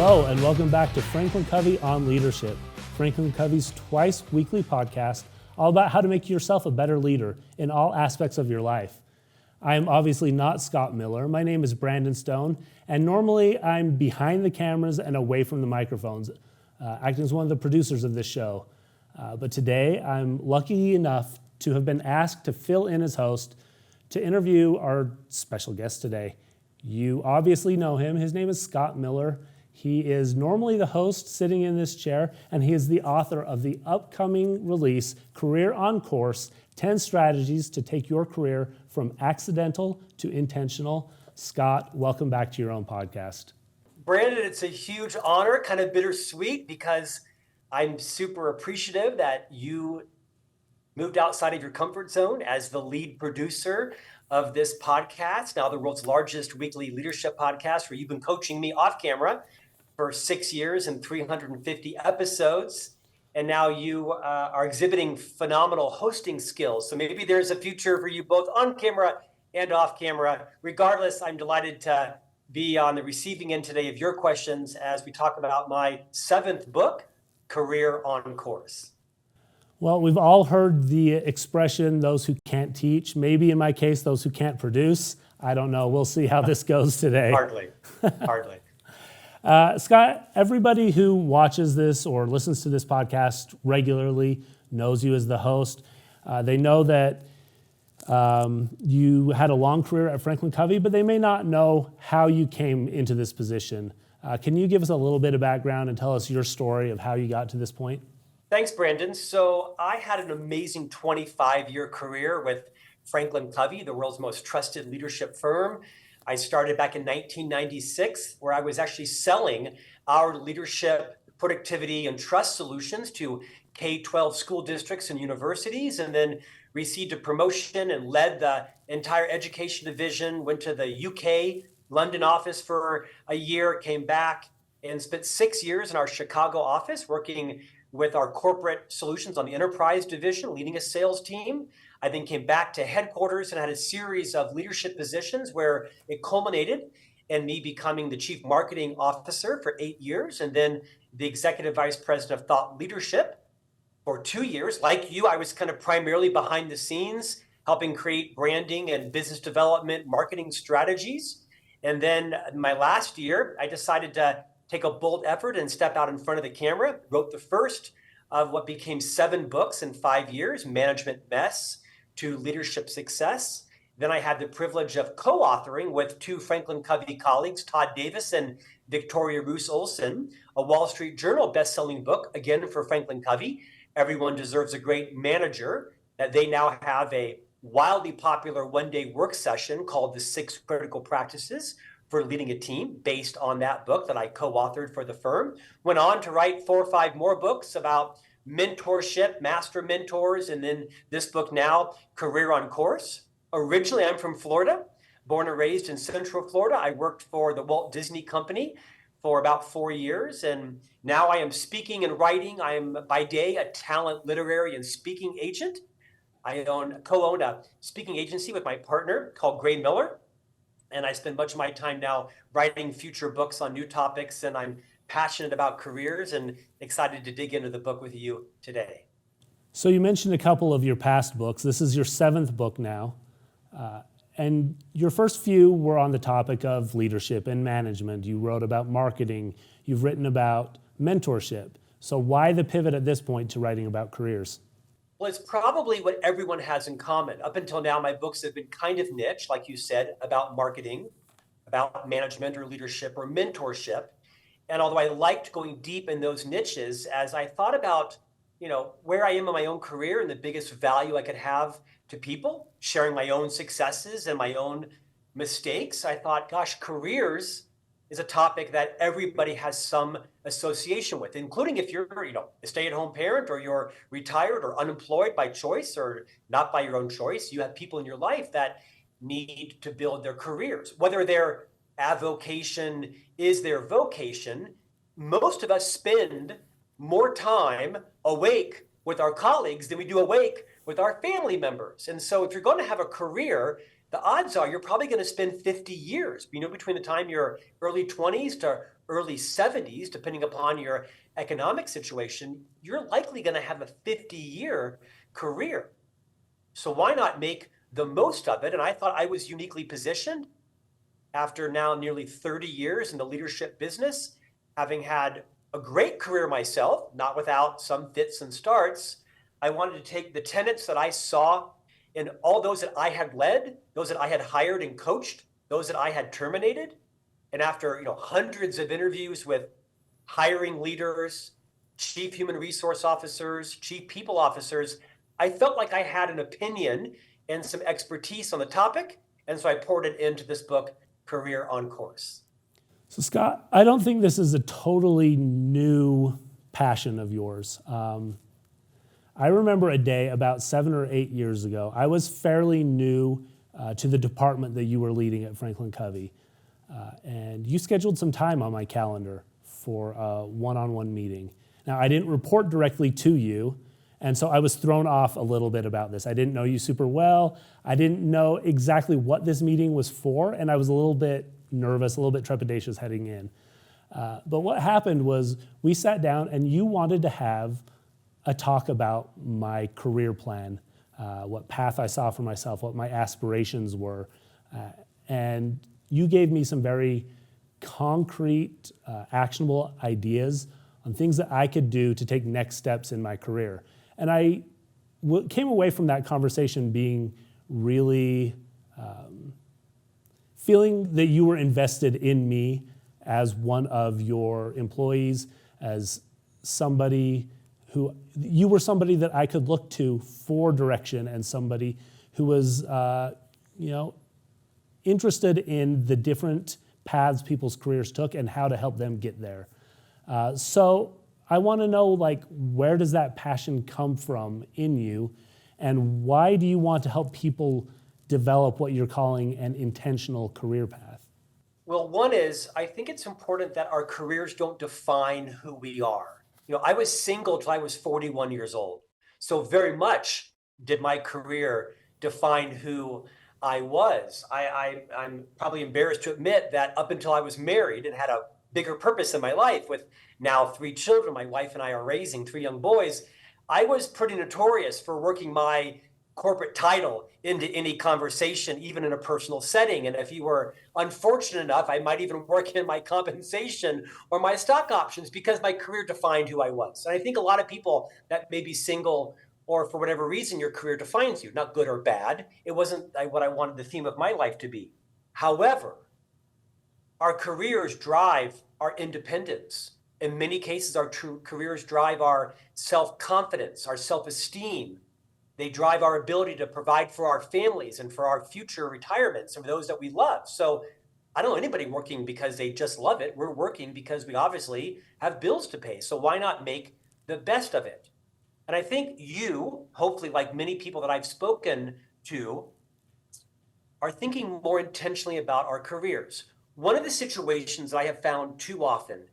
Hello, and welcome back to Franklin Covey on Leadership, Franklin Covey's twice-weekly podcast all about how to make yourself a better leader in all aspects of your life. I am obviously not Scott Miller. My name is Brandon Stone, and normally I'm behind the cameras and away from the microphones, acting as one of the producers of this show. But today, I'm lucky enough to have been asked to fill in as host to interview our special guest today. You obviously know him. His name is Scott Miller. He is normally the host sitting in this chair, and he is the author of the upcoming release, Career on Course, 10 Strategies to Take Your Career from Accidental to Intentional. Scott, welcome back to your own podcast. Brandon, it's a huge honor, kind of bittersweet, because I'm super appreciative that you moved outside of your comfort zone as the lead producer of this podcast, now the world's largest weekly leadership podcast, where you've been coaching me off camera for 6 years and 350 episodes. And now you are exhibiting phenomenal hosting skills. So maybe there's a future for you both on camera and off camera. Regardless, I'm delighted to be on the receiving end today of your questions as we talk about my 7th book, Career on Course. Well, we've all heard the expression, those who can't teach. Maybe in my case, those who can't produce. I don't know. We'll see how this goes today. Hardly. Scott, everybody who watches this or listens to this podcast regularly knows you as the host. They know that you had a long career at Franklin Covey, but they may not know how you came into this position. Can you give us a little bit of background and tell us your story of how you got to this point? Thanks, Brandon. So I had an amazing 25-year career with Franklin Covey, the world's most trusted leadership firm. I started back in 1996, where I was actually selling our leadership, productivity, and trust solutions to K-12 school districts and universities, and then received a promotion and led the entire education division, went to the UK, London office for a year, came back, and spent 6 years in our Chicago office working with our corporate solutions on the enterprise division, leading a sales team. I then came back to headquarters and had a series of leadership positions where it culminated in me becoming the chief marketing officer for 8 years, and then the executive vice president of thought leadership for 2 years. Like you, I was kind of primarily behind the scenes, helping create branding and business development, marketing strategies. And then my last year, I decided to take a bold effort and step out in front of the camera, wrote the first of what became 7 books in 5 years, Management Mess to Leadership Success. Then I had the privilege of co-authoring with 2 Franklin Covey colleagues, Todd Davis and Victoria Roos Olson, a Wall Street Journal best-selling book, again for Franklin Covey, Everyone Deserves a Great Manager, that they now have a wildly popular one-day work session called The 6 Critical Practices for Leading a Team, based on that book that I co-authored for the firm. Went on to write 4 or 5 more books about mentorship, master mentors, and then this book now, Career on Course. Originally, I'm from Florida, born and raised in Central Florida. I worked for the Walt Disney Company for about 4 years, and now I am speaking and writing. I am by day a talent, literary, and speaking agent. I co-own a speaking agency with my partner called Gray Miller, and I spend much of my time now writing future books on new topics, and I'm passionate about careers and excited to dig into the book with you today. So you mentioned a couple of your past books. This is your 7th book now. And your first few were on the topic of leadership and management. You wrote about marketing. You've written about mentorship. So why the pivot at this point to writing about careers? Well, it's probably what everyone has in common. Up until now, my books have been kind of niche, like you said, about marketing, about management or leadership or mentorship. And although I liked going deep in those niches, as I thought about, where I am in my own career and the biggest value I could have to people, sharing my own successes and my own mistakes, I thought, gosh, careers is a topic that everybody has some association with, including if you're, a stay-at-home parent, or you're retired or unemployed by choice or not by your own choice. You have people in your life that need to build their careers, whether their avocation is their vocation. Most of us spend more time awake with our colleagues than we do awake with our family members. And so if you're going to have a career, the odds are you're probably going to spend 50 years, between the time you're early 20s to early 70s, depending upon your economic situation, you're likely going to have a 50-year career. So why not make the most of it? And I thought I was uniquely positioned after now nearly 30 years in the leadership business, having had a great career myself, not without some fits and starts. I wanted to take the tenets that I saw in all those that I had led, those that I had hired and coached, those that I had terminated. And after hundreds of interviews with hiring leaders, chief human resource officers, chief people officers, I felt like I had an opinion and some expertise on the topic. And so I poured it into this book, Career on Course. So Scott, I don't think this is a totally new passion of yours. I remember a day about 7 or 8 years ago. I was fairly new to the department that you were leading at Franklin Covey. And you scheduled some time on my calendar for a one-on-one meeting. Now, I didn't report directly to you, and so I was thrown off a little bit about this. I didn't know you super well. I didn't know exactly what this meeting was for, and I was a little bit nervous, a little bit trepidatious heading in. But what happened was we sat down, and you wanted to have a talk about my career plan, what path I saw for myself, what my aspirations were. And you gave me some very concrete, actionable ideas on things that I could do to take next steps in my career. And I came away from that conversation being really feeling that you were invested in me as one of your employees, as somebody who, you were somebody that I could look to for direction, and somebody who was, interested in the different paths people's careers took and how to help them get there. So I want to know, where does that passion come from in you, and why do you want to help people develop what you're calling an intentional career path? Well, one is, I think it's important that our careers don't define who we are. I was single till I was 41 years old. So very much did my career define who I was. I'm probably embarrassed to admit that up until I was married and had a bigger purpose in my life, with now 3 children, my wife and I are raising 3 young boys, I was pretty notorious for working my corporate title into any conversation, even in a personal setting. And if you were unfortunate enough, I might even work in my compensation or my stock options, because my career defined who I was. And I think a lot of people that may be single, or for whatever reason your career defines you, not good or bad, it wasn't what I wanted the theme of my life to be. However, our careers drive our independence. In many cases, our careers drive our self-confidence, our self-esteem. They drive our ability to provide for our families and for our future retirements and for those that we love. So I don't know anybody working because they just love it. We're working because we obviously have bills to pay. So why not make the best of it? And I think you, hopefully, like many people that I've spoken to, are thinking more intentionally about our careers. One of the situations that I have found too often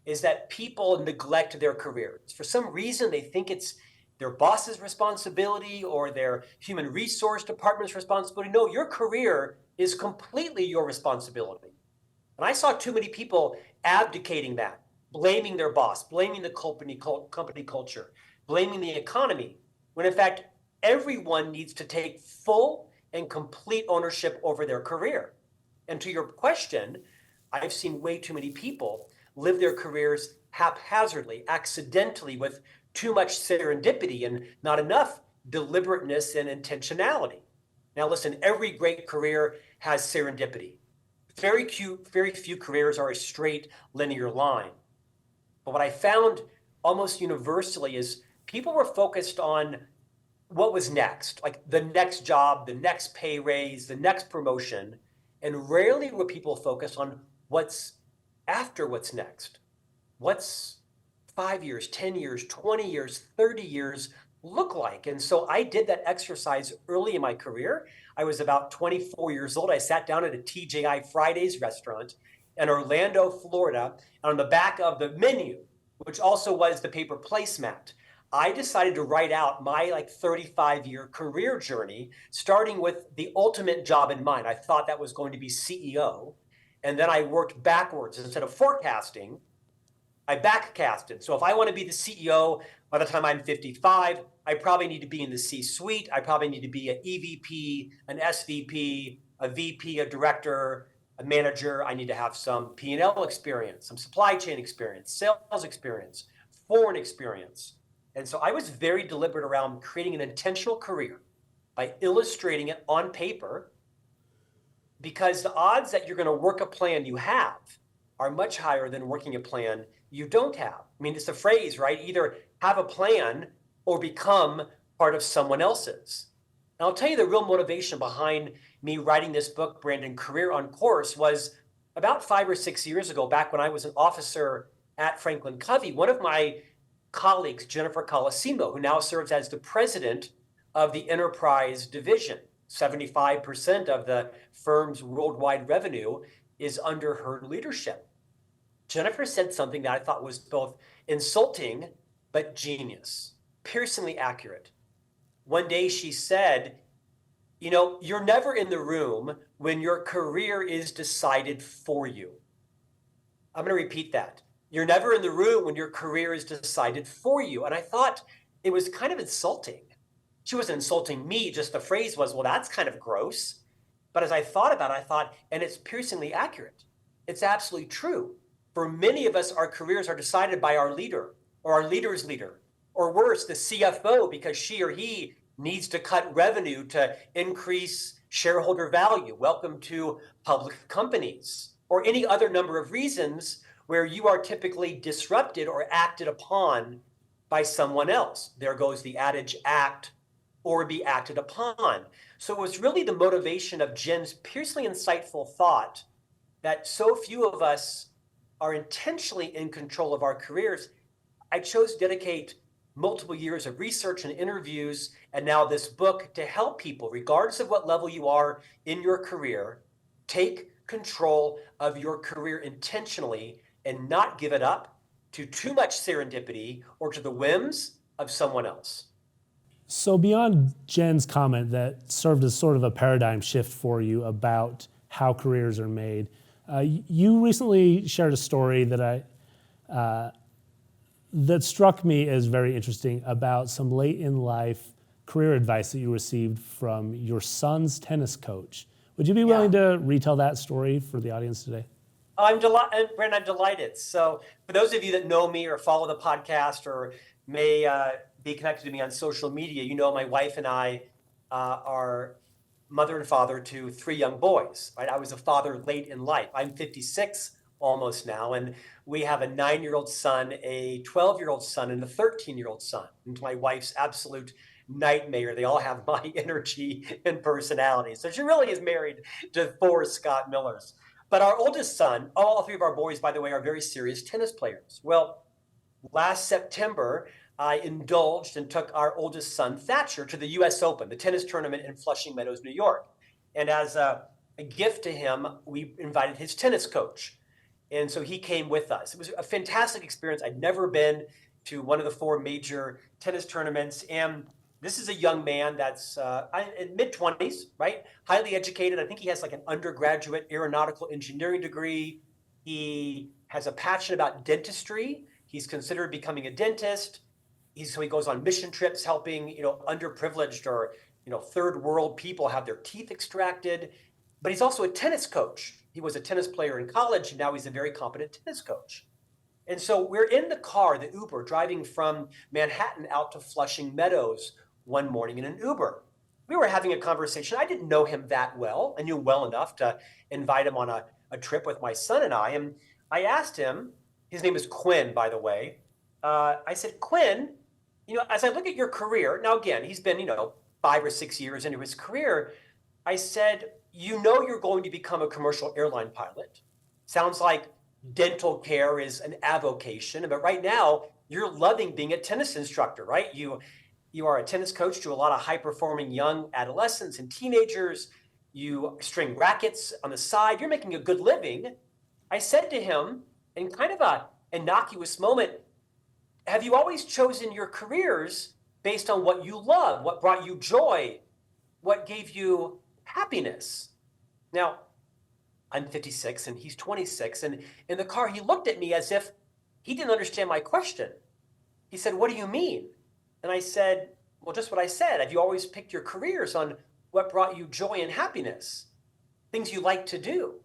is that people neglect their careers. For some reason, they think it's their boss's responsibility or their human resource department's responsibility. No, your career is completely your responsibility. And I saw too many people abdicating that, blaming their boss, blaming the company culture, blaming the economy, when in fact, everyone needs to take full and complete ownership over their career. And to your question, I've seen way too many people live their careers haphazardly, accidentally, with too much serendipity and not enough deliberateness and intentionality. Now listen, every great career has serendipity. Very few careers are a straight linear line. But what I found almost universally is people were focused on what was next, like the next job, the next pay raise, the next promotion, and rarely were people focused on what's after what's next. What's 5 years, 10 years, 20 years, 30 years look like? And so I did that exercise early in my career. I was about 24 years old. I sat down at a TGI Fridays restaurant in Orlando, Florida, and on the back of the menu, which also was the paper placemat, I decided to write out my 35-year career journey, starting with the ultimate job in mind. I thought that was going to be CEO. And then I worked backwards. Instead of forecasting, I backcasted. So if I want to be the CEO by the time I'm 55, I probably need to be in the C-suite. I probably need to be an EVP, an SVP, a VP, a director, a manager. I need to have some P&L experience, some supply chain experience, sales experience, foreign experience. And so I was very deliberate around creating an intentional career by illustrating it on paper, because the odds that you're going to work a plan you have are much higher than working a plan you don't have. I mean, it's a phrase, right? Either have a plan or become part of someone else's. And I'll tell you the real motivation behind me writing this book, Brandon, Career on Course, was about 5 or 6 years ago, back when I was an officer at Franklin Covey. One of my colleagues, Jennifer Colosimo, who now serves as the president of the enterprise division, 75% of the firm's worldwide revenue is under her leadership. Jennifer said something that I thought was both insulting but genius, piercingly accurate. One day she said, you're never in the room when your career is decided for you. I'm going to repeat that. You're never in the room when your career is decided for you. And I thought it was kind of insulting. She wasn't insulting me, just the phrase was, well, that's kind of gross. But as I thought about it, I thought, and it's piercingly accurate. It's absolutely true. For many of us, our careers are decided by our leader or our leader's leader, or worse, the CFO, because she or he needs to cut revenue to increase shareholder value. Welcome to public companies, or any other number of reasons where you are typically disrupted or acted upon by someone else. There goes the adage, act or be acted upon. So it was really the motivation of Jen's piercingly insightful thought that so few of us are intentionally in control of our careers. I chose to dedicate multiple years of research and interviews, and now this book, to help people, regardless of what level you are in your career, take control of your career intentionally and not give it up to too much serendipity or to the whims of someone else. So beyond Jen's comment that served as sort of a paradigm shift for you about how careers are made, you recently shared a story that that struck me as very interesting about some late in life career advice that you received from your son's tennis coach. Would you be willing to retell that story for the audience today? I'm delighted, Brandon. I'm delighted. So, for those of you that know me or follow the podcast or may be connected to me on social media, my wife and I are mother and father to 3 young boys. Right? I was a father late in life. I'm 56 almost now, and we have a 9-year-old son, a 12-year-old son, and a 13-year-old son. And my wife's absolute nightmare. They all have my energy and personality. So she really is married to 4 Scott Millers. But our oldest son, all 3 of our boys, by the way, are very serious tennis players. Well, last September, I indulged and took our oldest son, Thatcher, to the US Open, the tennis tournament in Flushing Meadows, New York. And as a gift to him, we invited his tennis coach. And so he came with us. It was a fantastic experience. I'd never been to one of the 4 major tennis tournaments. And this is a young man that's in mid-20s, right? Highly educated. I think he has like an undergraduate aeronautical engineering degree. He has a passion about dentistry. He's considered becoming a dentist. So he goes on mission trips helping, underprivileged or, third world people have their teeth extracted. But he's also a tennis coach. He was a tennis player in college, and now he's a very competent tennis coach. And so we're in the car, the Uber, driving from Manhattan out to Flushing Meadows one morning in an Uber. We were having a conversation. I didn't know him that well. I knew him well enough to invite him on a trip with my son and I. And I asked him, his name is Quinn, by the way. I said, Quinn, as I look at your career, now again, he's been, 5 or 6 years into his career. I said, you're going to become a commercial airline pilot. Sounds like dental care is an avocation, but right now you're loving being a tennis instructor, right? You are a tennis coach to a lot of high-performing young adolescents and teenagers. You string rackets on the side. You're making a good living. I said to him, in kind of a innocuous moment, have you always chosen your careers based on what you love, what brought you joy, what gave you happiness? Now, I'm 56 and he's 26. And in the car, he looked at me as if he didn't understand my question. He said, "What do you mean?" And I said, "Well, just what I said. Have you always picked your careers on what brought you joy and happiness, things you like to do?"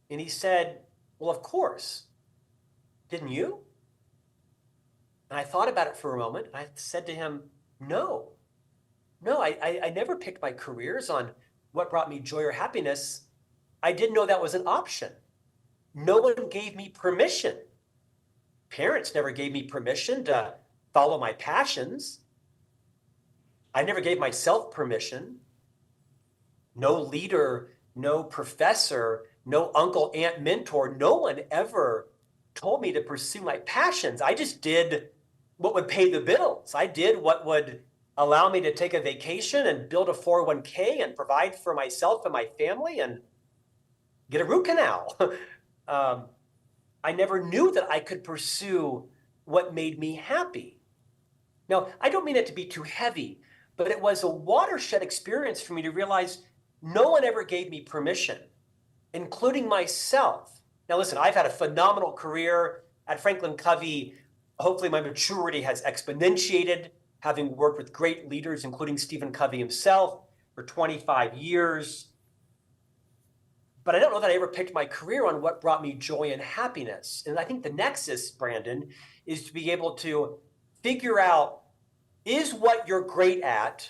And he said, "Well, of course. Didn't you?" And I thought about it for a moment. And I said to him, No, I never picked my careers on what brought me joy or happiness. I didn't know that was an option. No one gave me permission. Parents never gave me permission to follow my passions. I never gave myself permission. No leader, no professor, no uncle, aunt, mentor, no one ever told me to pursue my passions. I just did what would pay the bills. I did what would allow me to take a vacation and build a 401k and provide for myself and my family and get a root canal. I never knew that I could pursue what made me happy. Now, I don't mean it to be too heavy, but it was a watershed experience for me to realize no one ever gave me permission, including myself. Now, listen, I've had a phenomenal career at Franklin Covey. Hopefully, my maturity has exponentiated, having worked with great leaders, including Stephen Covey himself, for 25 years. But I don't know that I ever picked my career on what brought me joy and happiness. And I think the nexus, Brandon, is to be able to figure out, is what you're great at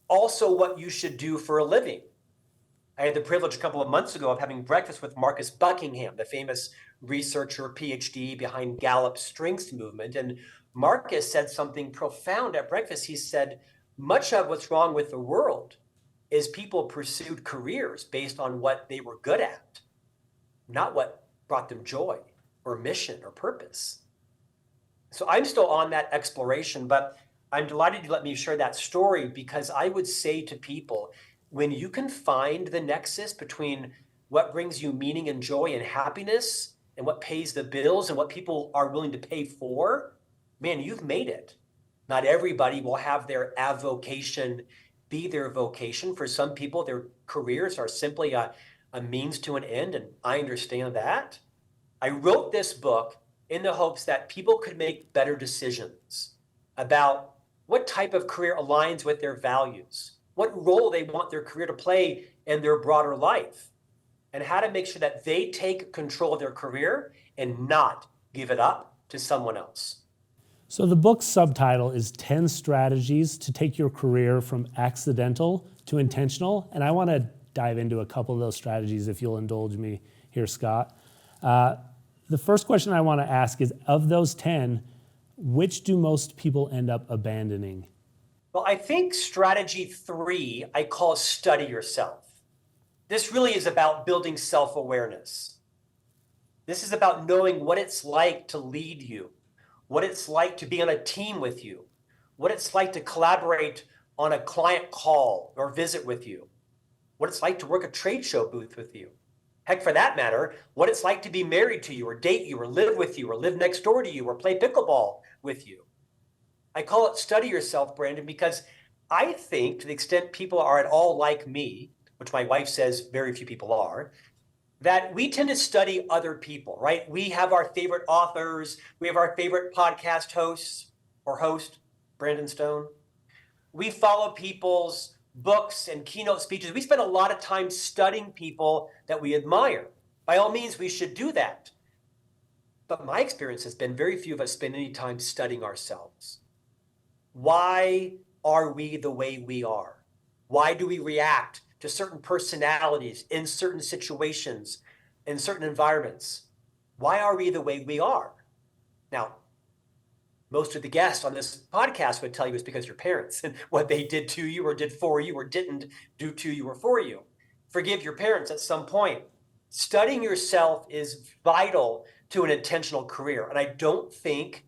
also what you should do for a living? I had the privilege a couple of months ago of having breakfast with Marcus Buckingham, the famous researcher, PhD behind Gallup's strengths movement. And Marcus said something profound at breakfast. He said, much of what's wrong with the world is people pursued careers based on what they were good at, not what brought them joy or mission or purpose. So I'm still on that exploration, but I'm delighted you let me share that story, because I would say to people, when you can find the nexus between what brings you meaning and joy and happiness and what pays the bills and what people are willing to pay for, man, you've made it. Not everybody will have their avocation be their vocation. For some people, their careers are simply a means to an end, and I understand that. I wrote this book in the hopes that people could make better decisions about what type of career aligns with their values, what role they want their career to play in their broader life, and how to make sure that they take control of their career and not give it up to someone else. So the book's subtitle is 10 Strategies to Take Your Career from Accidental to Intentional. And I want to dive into a couple of those strategies if you'll indulge me here, Scott. The first question I want to ask is, of those 10, which do most people end up abandoning? Well, I think strategy 3, I call study yourself. This really is about building self-awareness. This is about knowing what it's like to lead you, what it's like to be on a team with you, what it's like to collaborate on a client call or visit with you, what it's like to work a trade show booth with you. Heck, for that matter, what it's like to be married to you or date you or live with you or live next door to you or play pickleball with you. I call it study yourself, Brandon, because I think to the extent people are at all like me, which my wife says very few people are, that we tend to study other people, right? We have our favorite authors. We have our favorite podcast hosts or host, Brandon Stone. We follow people's books and keynote speeches. We spend a lot of time studying people that we admire. By all means, we should do that. But my experience has been very few of us spend any time studying ourselves. Why are we the way we are? Why do we react to certain personalities in certain situations, in certain environments? Why are we the way we are? Now, most of the guests on this podcast would tell you it's because your parents and what they did to you or did for you or didn't do to you or for you. Forgive your parents at some point. Studying yourself is vital to an intentional career. And I don't think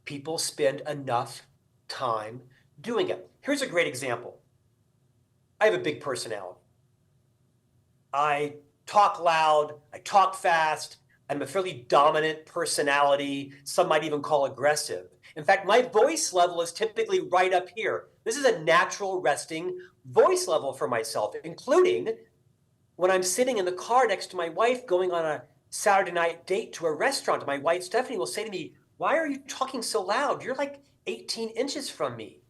people spend enough time doing it. Here's a great example. I have a big personality. I talk loud, I talk fast, I'm a fairly dominant personality, some might even call aggressive. In fact, my voice level is typically right up here. This is a natural resting voice level for myself, including when I'm sitting in the car next to my wife going on a Saturday night date to a restaurant, my wife Stephanie will say to me, "Why are you talking so loud? You're like 18 inches from me."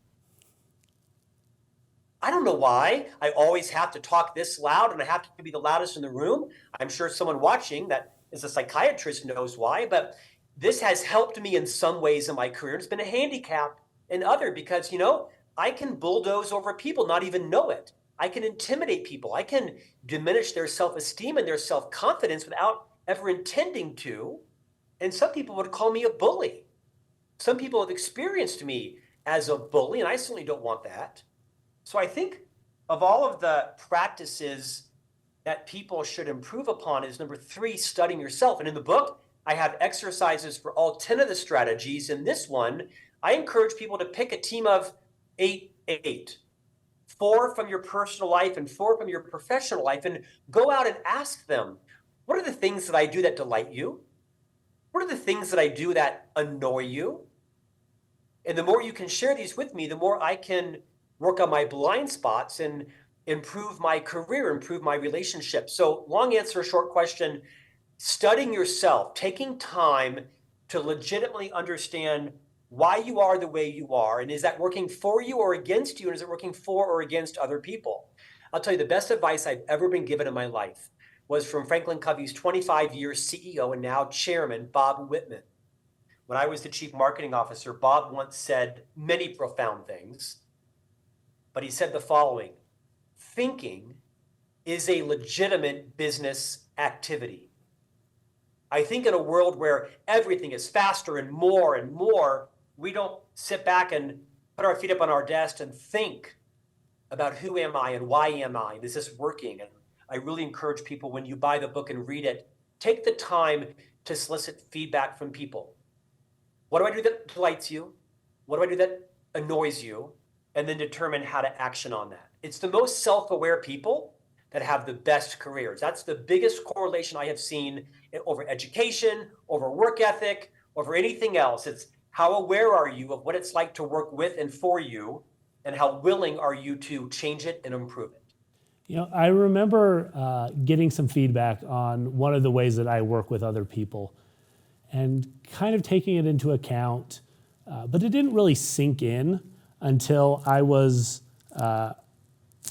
I don't know why I always have to talk this loud and I have to be the loudest in the room. I'm sure someone watching that is a psychiatrist knows why, but this has helped me in some ways in my career. It's been a handicap in other because, I can bulldoze over people, not even know it. I can intimidate people. I can diminish their self-esteem and their self-confidence without ever intending to. And some people would call me a bully. Some people have experienced me as a bully, and I certainly don't want that. So I think of all of the practices that people should improve upon is number 3, studying yourself. And in the book, I have exercises for all 10 of the strategies. In this one, I encourage people to pick a team of 8, 4 from your personal life and 4 from your professional life, and go out and ask them, what are the things that I do that delight you? What are the things that I do that annoy you? And the more you can share these with me, the more I can work on my blind spots and improve my career, improve my relationship. So long answer, short question, studying yourself, taking time to legitimately understand why you are the way you are. And is that working for you or against you? And is it working for or against other people? I'll tell you the best advice I've ever been given in my life was from Franklin Covey's 25-year CEO and now chairman, Bob Whitman. When I was the chief marketing officer, Bob once said many profound things, but he said the following: thinking is a legitimate business activity. I think in a world where everything is faster and more, we don't sit back and put our feet up on our desk and think about who am I and why am I? Is this working? And I really encourage people, when you buy the book and read it, take the time to solicit feedback from people. What do I do that delights you? What do I do that annoys you? And then determine how to action on that. It's the most self-aware people that have the best careers. That's the biggest correlation I have seen over education, over work ethic, over anything else. It's how aware are you of what it's like to work with and for you, and how willing are you to change it and improve it? I remember getting some feedback on one of the ways that I work with other people and kind of taking it into account, but it didn't really sink in until I was at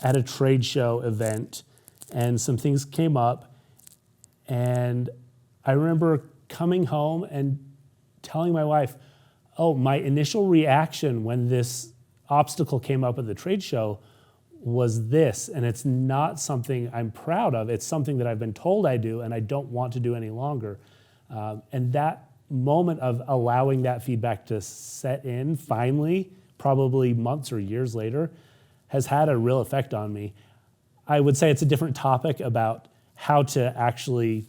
a trade show event and some things came up. And I remember coming home and telling my wife, oh, my initial reaction when this obstacle came up at the trade show was this, and it's not something I'm proud of. It's something that I've been told I do and I don't want to do any longer. And that moment of allowing that feedback to set in finally, probably months or years later, has had a real effect on me. I would say it's a different topic about how to actually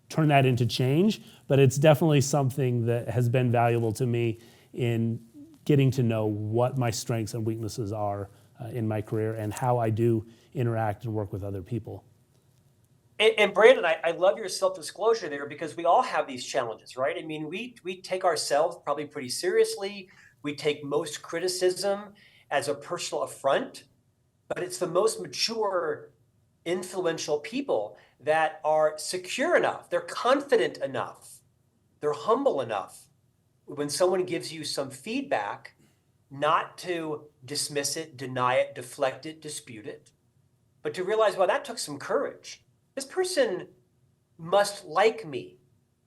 turn that into change, but it's definitely something that has been valuable to me in getting to know what my strengths and weaknesses are in my career and how I do interact and work with other people. And Brandon, I love your self-disclosure there, because we all have these challenges, right? I mean, we take ourselves probably pretty seriously. We take most criticism as a personal affront, but it's the most mature, influential people that are secure enough, they're confident enough, they're humble enough when someone gives you some feedback, not to dismiss it, deny it, deflect it, dispute it, but to realize, well, that took some courage. This person must like me.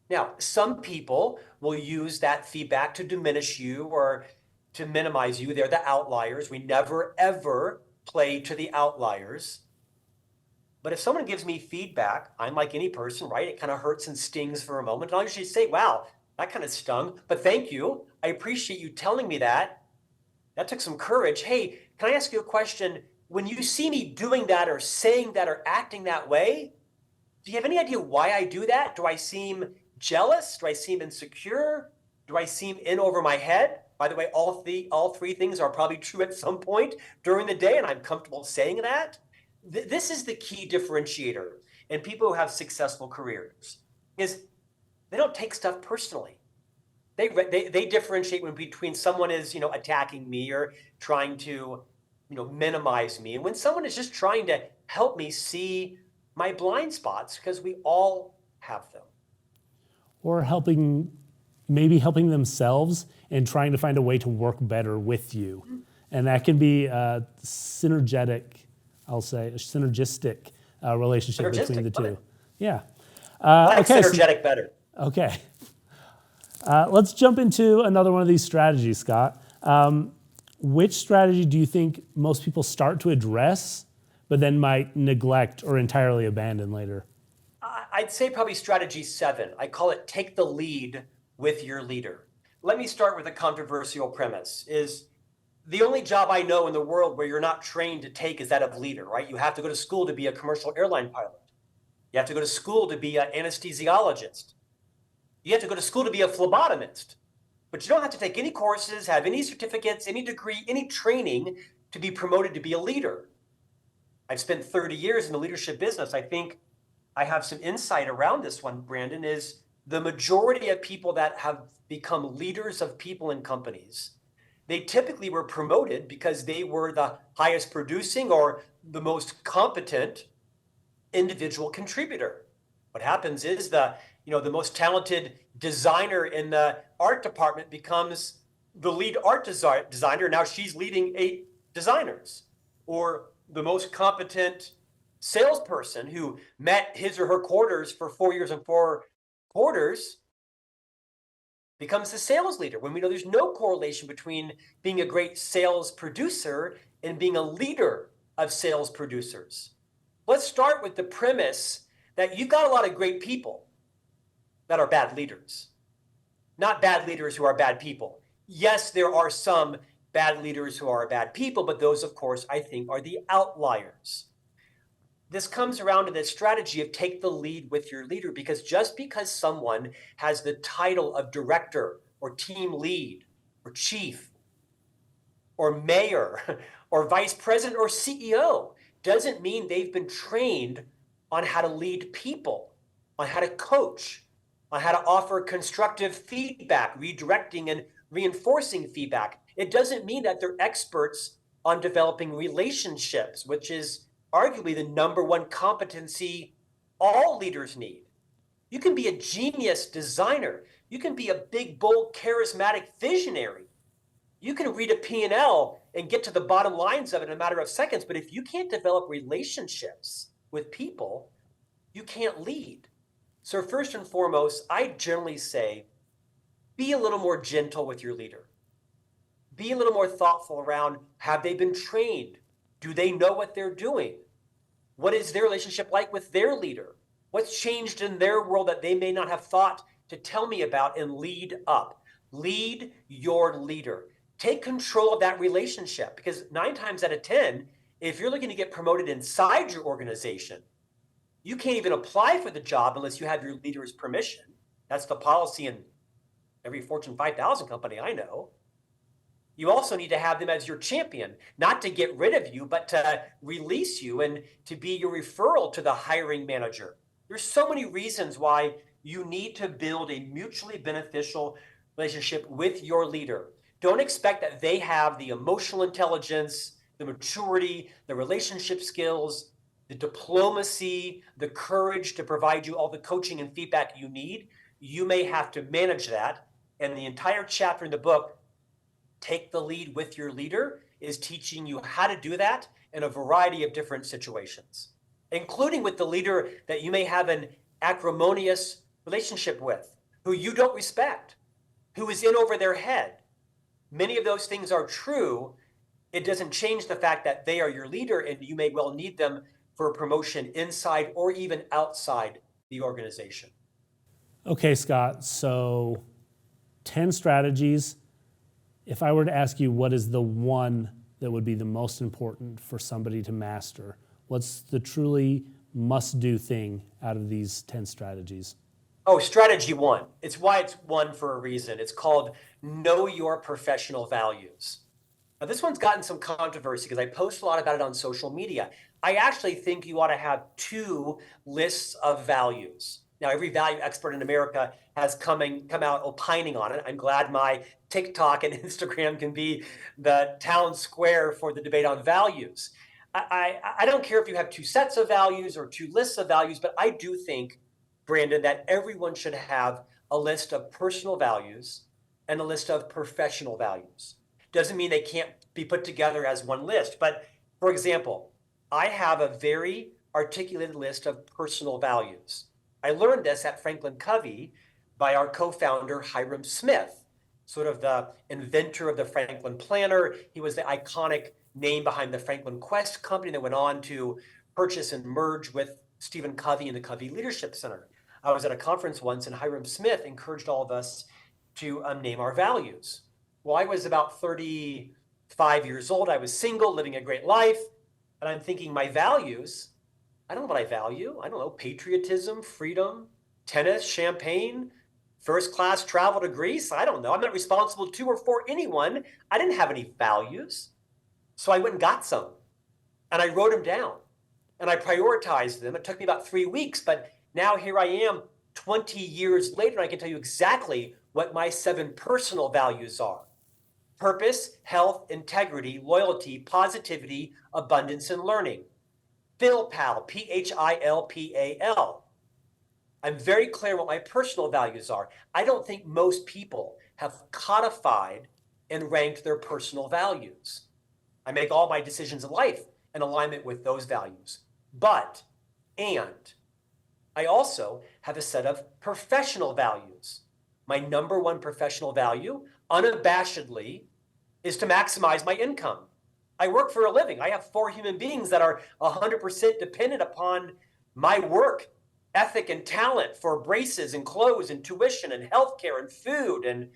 Now, some people will use that feedback to diminish you or to minimize you. They're the outliers. We never, ever play to the outliers. But if someone gives me feedback, I'm like any person, right? It kind of hurts and stings for a moment. And I'll usually say, wow, that kind of stung, but thank you. I appreciate you telling me that. That took some courage. Hey, can I ask you a question? When you see me doing that or saying that or acting that way, do you have any idea why I do that? Do I seem jealous? Do I seem insecure? Do I seem in over my head? By the way, all three things are probably true at some point during the day, and I'm comfortable saying that. This is the key differentiator in people who have successful careers, is they don't take stuff personally. They differentiate between someone is attacking me or trying to minimize me, and when someone is just trying to help me see my blind spots, because we all have them. Or maybe helping themselves and trying to find a way to work better with you. And that can be a synergistic relationship between the two. Yeah. I like synergetic better. Okay. Let's jump into another one of these strategies, Scott. Which strategy do you think most people start to address, but then might neglect or entirely abandon later? I'd say probably strategy 7. I call it take the lead with your leader. Let me start with a controversial premise. Is the only job I know in the world where you're not trained to take is that of leader, right? You have to go to school to be a commercial airline pilot. You have to go to school to be an anesthesiologist. You have to go to school to be a phlebotomist. But you don't have to take any courses, have any certificates, any degree, any training to be promoted to be a leader. I've spent 30 years in the leadership business. I think I have some insight around this one, Brandon, is the majority of people that have become leaders of people in companies, they typically were promoted because they were the highest producing or the most competent individual contributor. What happens is the most talented designer in the art department becomes the lead art designer. Now she's leading 8 designers. Or the most competent salesperson who met his or her quarters for 4 years and 4 quarters becomes the sales leader, when we know there's no correlation between being a great sales producer and being a leader of sales producers. Let's start with the premise that you've got a lot of great people that are bad leaders, not bad leaders who are bad people. Yes, there are some bad leaders who are bad people, but those, of course, I think are the outliers. This comes around to the strategy of take the lead with your leader, because just because someone has the title of director or team lead or chief or mayor or vice president or CEO doesn't mean they've been trained on how to lead people, on how to coach, on how to offer constructive feedback, redirecting and reinforcing feedback. It doesn't mean that they're experts on developing relationships, which is arguably the number one competency all leaders need. You can be a genius designer. You can be a big, bold, charismatic visionary. You can read a P&L and get to the bottom lines of it in a matter of seconds. But if you can't develop relationships with people, you can't lead. So first and foremost, I generally say, be a little more gentle with your leader. Be a little more thoughtful around, have they been trained? Do they know what they're doing? What is their relationship like with their leader? What's changed in their world that they may not have thought to tell me about? And lead up. Lead your leader. Take control of that relationship, because 9 times out of 10, if you're looking to get promoted inside your organization, you can't even apply for the job unless you have your leader's permission. That's the policy in every Fortune 5000 company I know. You also need to have them as your champion, not to get rid of you, but to release you and to be your referral to the hiring manager. There's so many reasons why you need to build a mutually beneficial relationship with your leader. Don't expect that they have the emotional intelligence, the maturity, the relationship skills, the diplomacy, the courage to provide you all the coaching and feedback you need. You may have to manage that. And the entire chapter in the book, Take the Lead with Your Leader, is teaching you how to do that in a variety of different situations, including with the leader that you may have an acrimonious relationship with, who you don't respect, who is in over their head. Many of those things are true. It doesn't change the fact that they are your leader and you may well need them for a promotion inside or even outside the organization. Okay, Scott, so 10 strategies. If I were to ask you what is the one that would be the most important for somebody to master, what's the truly must-do thing out of these 10 strategies? Oh, strategy 1. It's why it's 1 for a reason. It's called Know Your Professional Values. Now, this one's gotten some controversy because I post a lot about it on social media. I actually think you ought to have 2 lists of values. Now, every value expert in America has come out opining on it. I'm glad my TikTok and Instagram can be the town square for the debate on values. I don't care if you have two sets of values or two lists of values, but I do think, Brandon, that everyone should have a list of personal values and a list of professional values. Doesn't mean they can't be put together as one list. But for example, I have a very articulated list of personal values. I learned this at Franklin Covey by our co-founder, Hiram Smith, sort of the inventor of the Franklin Planner. He was the iconic name behind the Franklin Quest company that went on to purchase and merge with Stephen Covey and the Covey Leadership Center. I was at a conference once and Hiram Smith encouraged all of us to name our values. Well, I was about 35 years old. I was single, living a great life. And I'm thinking my values, I don't know what I value. I don't know, patriotism, freedom, tennis, champagne, first class travel to Greece. I don't know. I'm not responsible to or for anyone. I didn't have any values. So I went and got some and I wrote them down and I prioritized them. It took me about 3 weeks, but now here I am 20 years later, and I can tell you exactly what my 7 personal values are: purpose, health, integrity, loyalty, positivity, abundance, and learning. PhilPal, PhilPal. I'm very clear what my personal values are. I don't think most people have codified and ranked their personal values. I make all my decisions in life in alignment with those values. And I also have a set of professional values. My number one professional value, unabashedly, is to maximize my income. I work for a living. I have 4 human beings that are 100% dependent upon my work ethic and talent for braces and clothes and tuition and healthcare and food and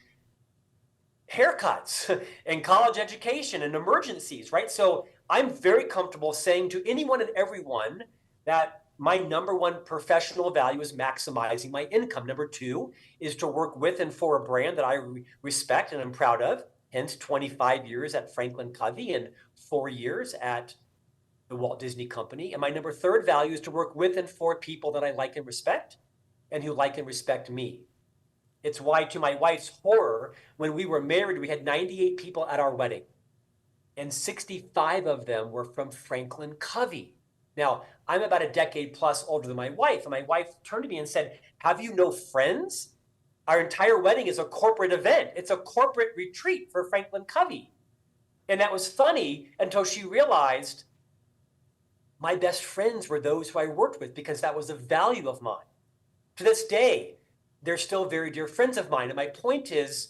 haircuts and college education and emergencies, right? So I'm very comfortable saying to anyone and everyone that my number one professional value is maximizing my income. Number 2 is to work with and for a brand that I respect and I'm proud of. Hence 25 years at Franklin Covey and 4 years at the Walt Disney Company. And my number 3rd value is to work with and for people that I like and respect and who like and respect me. It's why, to my wife's horror, when we were married, we had 98 people at our wedding, and 65 of them were from Franklin Covey. Now, I'm about a decade plus older than my wife, and my wife turned to me and said, "Have you no friends? Our entire wedding is a corporate event. It's a corporate retreat for Franklin Covey." And that was funny until she realized my best friends were those who I worked with, because that was a value of mine. To this day, they're still very dear friends of mine. And my point is,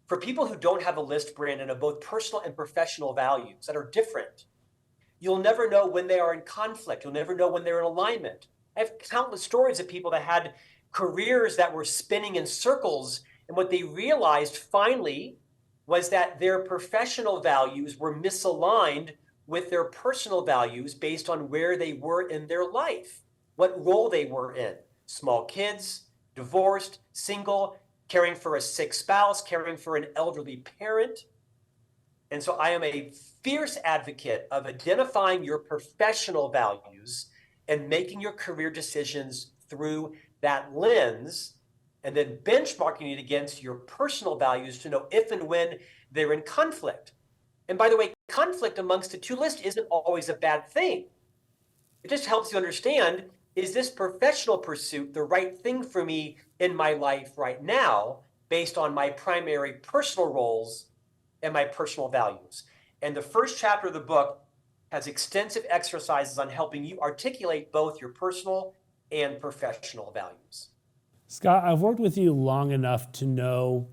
for people who don't have a list, Brandon, of both personal and professional values that are different, you'll never know when they are in conflict. You'll never know when they're in alignment. I have countless stories of people that had careers that were spinning in circles, and what they realized finally was that their professional values were misaligned with their personal values based on where they were in their life, what role they were in. Small kids, divorced, single, caring for a sick spouse, caring for an elderly parent. And so I am a fierce advocate of identifying your professional values and making your career decisions through that lens, and then benchmarking it against your personal values to know if and when they're in conflict. And by the way, conflict amongst the 2 lists isn't always a bad thing. It just helps you understand, is this professional pursuit the right thing for me in my life right now, based on my primary personal roles and my personal values? And the first chapter of the book has extensive exercises on helping you articulate both your personal and professional values. Scott, I've worked with you long enough to know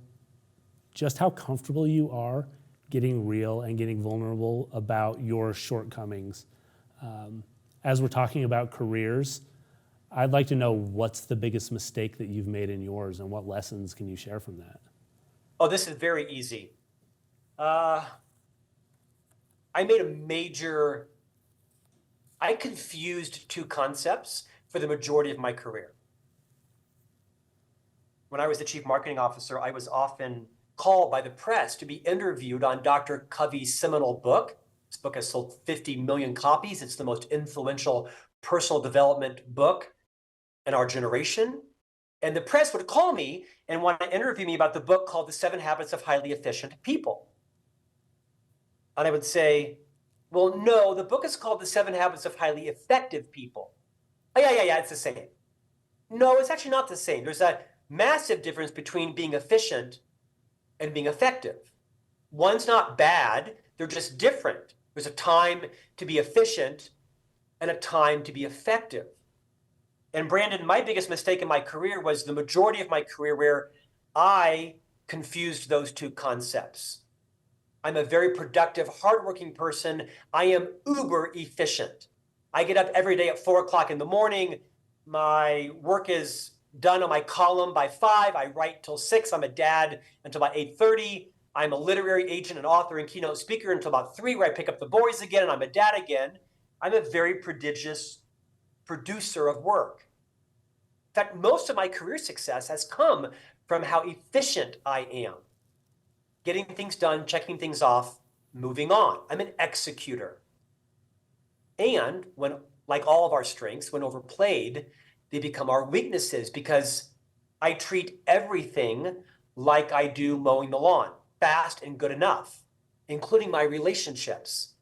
just how comfortable you are getting real and getting vulnerable about your shortcomings. As we're talking about careers, I'd like to know, what's the biggest mistake that you've made in yours, and what lessons can you share from that? Oh, this is very easy. I confused 2 concepts for the majority of my career. When I was the chief marketing officer, I was often called by the press to be interviewed on Dr. Covey's seminal book. This book has sold 50 million copies. It's the most influential personal development book in our generation. And the press would call me and want to interview me about the book called The 7 Habits of Highly Efficient People. And I would say, Well, no, the book is called The 7 Habits of Highly Effective People. Oh, yeah, it's the same. No, it's actually not the same. There's a massive difference between being efficient and being effective. One's not bad, they're just different. There's a time to be efficient and a time to be effective. And Brandon, my biggest mistake in my career was the majority of my career where I confused those two concepts. I'm a very productive, hardworking person. I am uber efficient. I get up every day at 4 o'clock in the morning. My work is done on my column by 5. I write till 6. I'm a dad until about 8:30. I'm a literary agent and author and keynote speaker until about 3, where I pick up the boys again and I'm a dad again. I'm a very prodigious producer of work. In fact, most of my career success has come from how efficient I am. Getting things done, checking things off, moving on. I'm an executor. And when, like all of our strengths, when overplayed, they become our weaknesses because I treat everything like I do mowing the lawn, fast and good enough, including my relationships.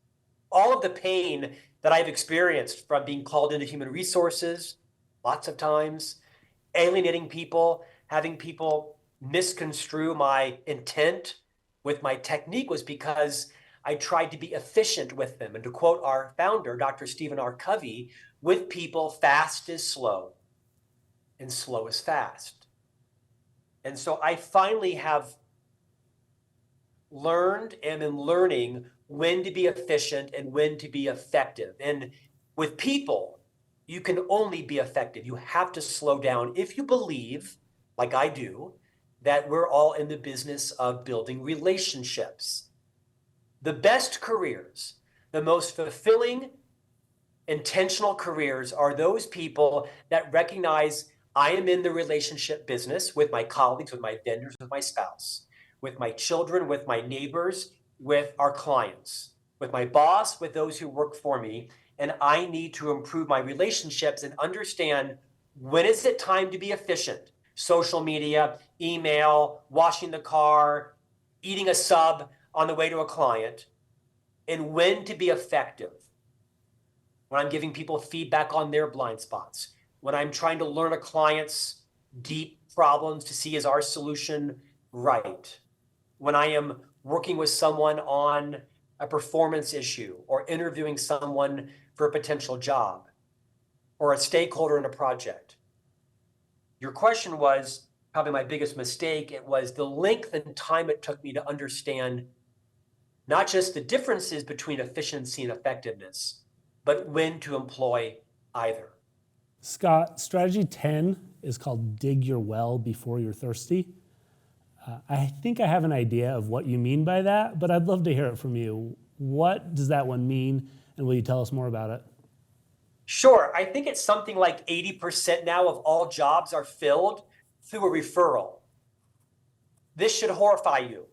All of the pain that I've experienced from being called into human resources, lots of times, alienating people, having people misconstrue my intent with my technique was because I tried to be efficient with them. And to quote our founder, Dr. Stephen R. Covey, with people, fast is slow and slow is fast. And so I finally have learned and am learning when to be efficient and when to be effective. And with people, you can only be effective. You have to slow down if you believe, like I do, that we're all in the business of building relationships. The best careers, the most fulfilling, intentional careers are those people that recognize I am in the relationship business with my colleagues, with my vendors, with my spouse, with my children, with my neighbors, with our clients, with my boss, with those who work for me. And I need to improve my relationships and understand when is it time to be efficient. Social media, email, washing the car, eating a sub on the way to a client, and when to be effective. When I'm giving people feedback on their blind spots, when I'm trying to learn a client's deep problems to see is our solution right, when I am working with someone on a performance issue or interviewing someone for a potential job or a stakeholder in a project. Your question was probably my biggest mistake. It was the length and time it took me to understand not just the differences between efficiency and effectiveness, but when to employ either. Scott, strategy 10 is called dig your well before you're thirsty. I think I have an idea of what you mean by that, but I'd love to hear it from you. What does that one mean, and will you tell us more about it? Sure. I think it's something like 80% now of all jobs are filled through a referral. This should horrify you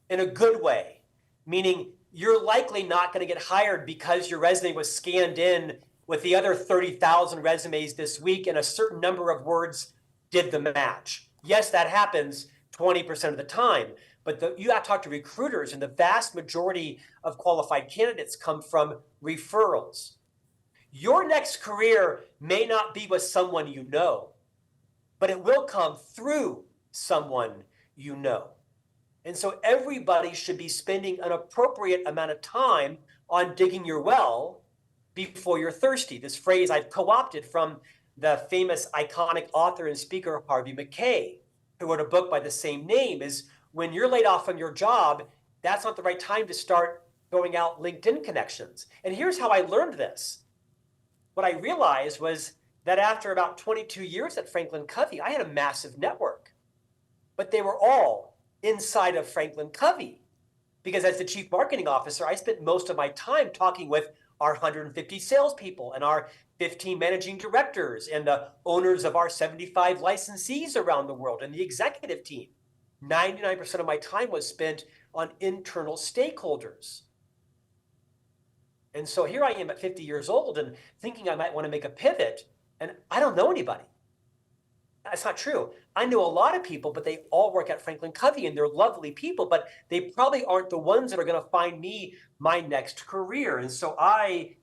in a good way, meaning you're likely not going to get hired because your resume was scanned in with the other 30,000 resumes this week and a certain number of words did the match. Yes, that happens 20% of the time, but you have to talk to recruiters, and the vast majority of qualified candidates come from referrals. Your next career may not be with someone you know, but it will come through someone you know. And so everybody should be spending an appropriate amount of time on digging your well before you're thirsty. This phrase I've co-opted from the famous iconic author and speaker Harvey Mackay, who wrote a book by the same name, is when you're laid off from your job, that's not the right time to start throwing out LinkedIn connections. And here's how I learned this. What I realized was that after about 22 years at Franklin Covey, I had a massive network, but they were all inside of Franklin Covey. Because as the chief marketing officer, I spent most of my time talking with our 150 salespeople and our 15 managing directors and the owners of our 75 licensees around the world and the executive team. 99% of my time was spent on internal stakeholders. And so here I am at 50 years old and thinking I might want to make a pivot, and I don't know anybody. That's not true. I know a lot of people, but they all work at Franklin Covey and they're lovely people, but they probably aren't the ones that are going to find me my next career. And so I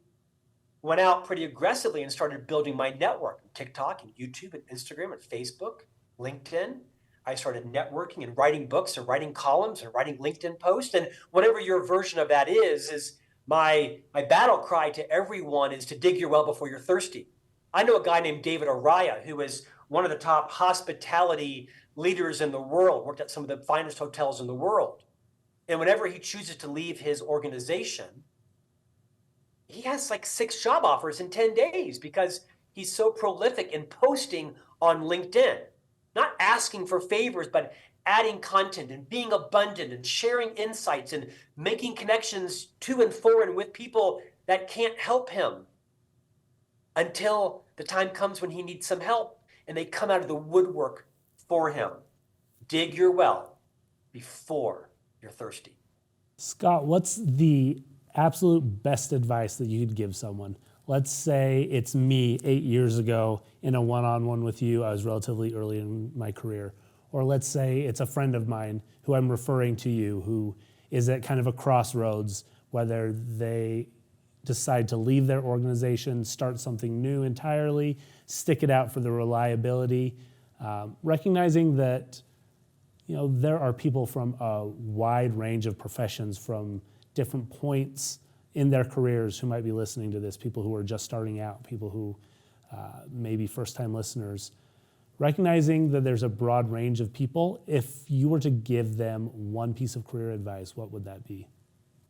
went out pretty aggressively and started building my network on TikTok and YouTube and Instagram and Facebook, LinkedIn. I started networking and writing books and writing columns and writing LinkedIn posts. And whatever your version of that is my battle cry to everyone is to dig your well before you're thirsty. I know a guy named David Araya, who is one of the top hospitality leaders in the world, worked at some of the finest hotels in the world. And whenever he chooses to leave his organization, he has like 6 job offers in 10 days because he's so prolific in posting on LinkedIn, not asking for favors, but adding content and being abundant and sharing insights and making connections to and for and with people that can't help him until the time comes when he needs some help and they come out of the woodwork for him. Dig your well before you're thirsty. Scott, what's the absolute best advice that you could give someone? Let's say it's me 8 years ago in a one-on-one with you. I was relatively early in my career. Or let's say it's a friend of mine who I'm referring to you who is at kind of a crossroads, whether they decide to leave their organization, start something new entirely, stick it out for the reliability, recognizing that there are people from a wide range of professions from different points in their careers who might be listening to this, people who are just starting out, people who may be first-time listeners. Recognizing that there's a broad range of people, if you were to give them one piece of career advice, what would that be?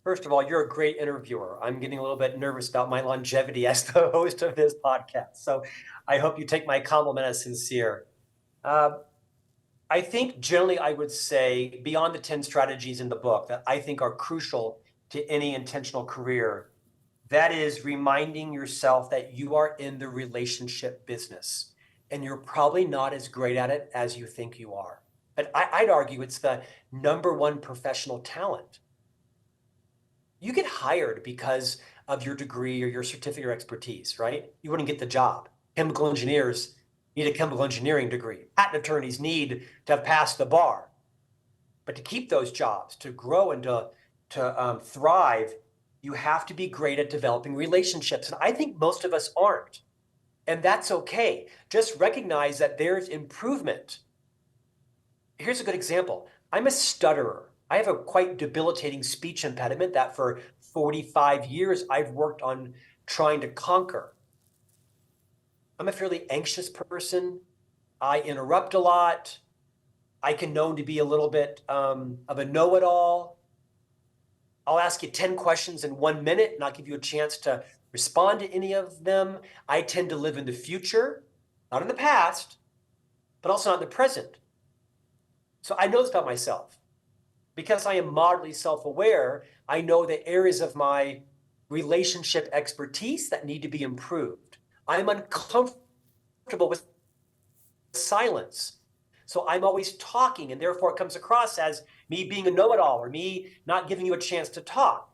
First of all, you're a great interviewer. I'm getting a little bit nervous about my longevity as the host of this podcast. So I hope you take my compliment as sincere. I think generally I would say beyond the 10 strategies in the book that I think are crucial to any intentional career, that is reminding yourself that you are in the relationship business and you're probably not as great at it as you think you are. But I'd argue it's the number one professional talent. You get hired because of your degree or your certificate or expertise, right? You wouldn't get the job. Chemical engineers need a chemical engineering degree. Patent attorneys need to have passed the bar. But to keep those jobs, to grow and to thrive, you have to be great at developing relationships. And I think most of us aren't. And that's okay. Just recognize that there's improvement. Here's a good example. I'm a stutterer. I have a quite debilitating speech impediment that for 45 years I've worked on trying to conquer. I'm a fairly anxious person. I interrupt a lot. I can known to be a little bit of a know-it-all. I'll ask you 10 questions in 1 minute and I'll give you a chance to respond to any of them. I tend to live in the future, not in the past, but also not in the present. So I know this about myself. Because I am moderately self-aware, I know the areas of my relationship expertise that need to be improved. I'm uncomfortable with silence. So I'm always talking, and therefore it comes across as me being a know-it-all or me not giving you a chance to talk.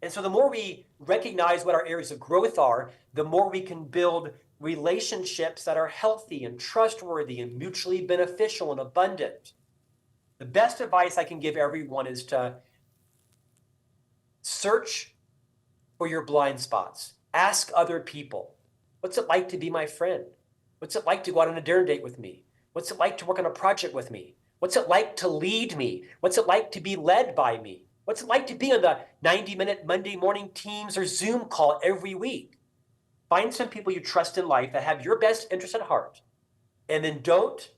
And so the more we recognize what our areas of growth are, the more we can build relationships that are healthy and trustworthy and mutually beneficial and abundant. The best advice I can give everyone is to search for your blind spots. Ask other people, what's it like to be my friend? What's it like to go out on a dinner date with me? What's it like to work on a project with me? What's it like to lead me? What's it like to be led by me? What's it like to be on the 90-minute Monday morning Teams or Zoom call every week? Find some people you trust in life that have your best interest at heart, and then don't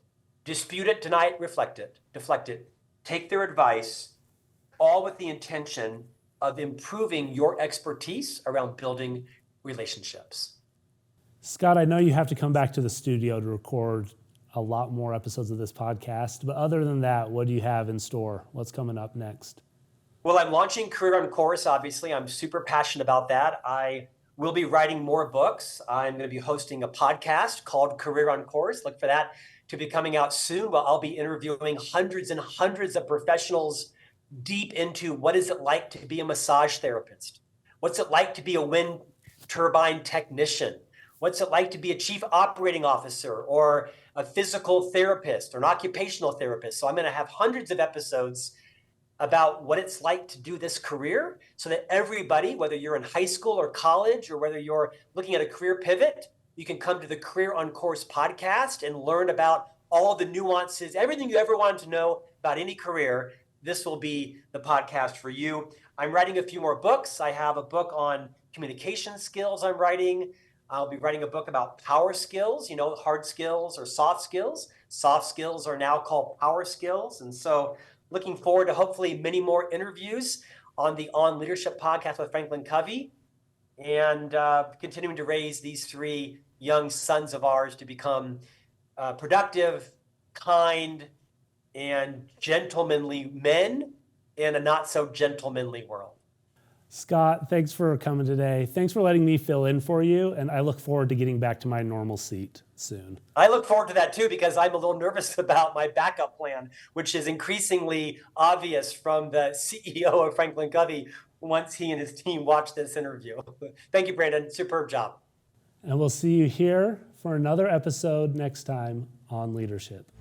dispute it, deny it, deflect it. Take their advice, all with the intention of improving your expertise around building relationships. Scott, I know you have to come back to the studio to record a lot more episodes of this podcast, but other than that, what do you have in store? What's coming up next? Well, I'm launching Career on Course, obviously. I'm super passionate about that. I will be writing more books. I'm going to be hosting a podcast called Career on Course. Look for that to be coming out soon. Well, I'll be interviewing hundreds and hundreds of professionals deep into what is it like to be a massage therapist? What's it like to be a wind turbine technician? What's it like to be a chief operating officer or a physical therapist or an occupational therapist? So I'm going to have hundreds of episodes about what it's like to do this career so that everybody, whether you're in high school or college or whether you're looking at a career pivot, you can come to the Career on Course podcast and learn about all the nuances, everything you ever wanted to know about any career. This will be the podcast for you. I'm writing a few more books. I have a book on communication skills I'm writing. I'll be writing a book about power skills, hard skills or soft skills. Soft skills are now called power skills. And so looking forward to hopefully many more interviews on the On Leadership podcast with Franklin Covey, and continuing to raise these three young sons of ours to become productive, kind, and gentlemanly men in a not so gentlemanly world. Scott, thanks for coming today. Thanks for letting me fill in for you, and I look forward to getting back to my normal seat soon. I look forward to that too, because I'm a little nervous about my backup plan, which is increasingly obvious from the CEO of Franklin Covey once he and his team watch this interview. Thank you, Brandon. Superb job. And we'll see you here for another episode next time on Leadership.